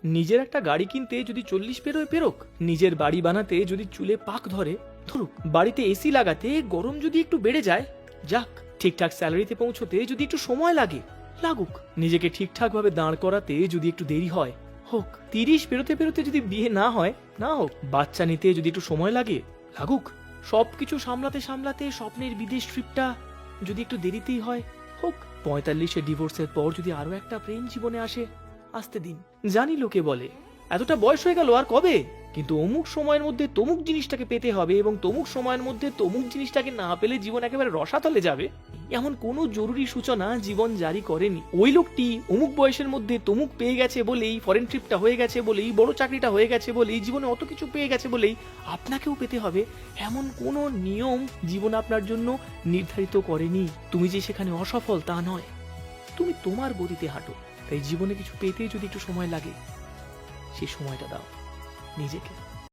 নিজের একটা গাড়ি কিনতে যদি 40 পেরোয় পেরোক, নিজের বাড়ি বানাতে যদি চুলে পাক ধরে ধরুক, বাড়িতে এসি লাগাতে গরম যদি একটু বেড়ে যায় যাক, ঠিকঠাক স্যালারিতে পৌঁছতে যদি একটু সময় লাগে লাগুক, নিজেকে ঠিকঠাক ভাবে দাঁড় করাতে যদি একটু দেরি হয় হোক, 30 পেরোতে পেরোতে যদি বিয়ে না হয় না হোক, বাচ্চা নিতে যদি একটু সময় লাগে লাগুক, সবকিছু সামলাতে সামলাতে স্বপ্নের বিদেশ ট্রিপটা যদি একটু দেরিতেই হয় হোক, 45-এ ডিভোর্সের পর যদি আরো একটা প্রেম জীবনে আসে আসতে দিন। জানি লোকে বলে এতটা বয়স হয়ে গেল আর কবে, কিন্তু অমুক সময়ের মধ্যে তমুক জিনিসটাকে পেতে হবে এবং তমুক সময়ের মধ্যে তমুক জিনিসটাকে না পেলে জীবন একেবারে রসাতলে যাবে, এমন কোনো জরুরি সূচনা জীবন জারি করেনি। ওই লোকটি অমুক বয়সের মধ্যে তমুক পেয়ে গেছে বলেই, ফরেন ট্রিপটা হয়ে গেছে বলেই, বড় চাকরিটা হয়ে গেছে বলেই, জীবনে অত কিছু পেয়ে গেছে বলেই আপনাকেও পেতে হবে এমন কোনো নিয়ম জীবন আপনার জন্য নির্ধারিত করেনি। তুমি যে সেখানে অসফল তা নয়, তুমি তোমার গতিতে হাঁটো। তাই জীবনে কিছু পেতে যদি একটু সময় লাগে, সেই সময়টা দাও নিজেকে।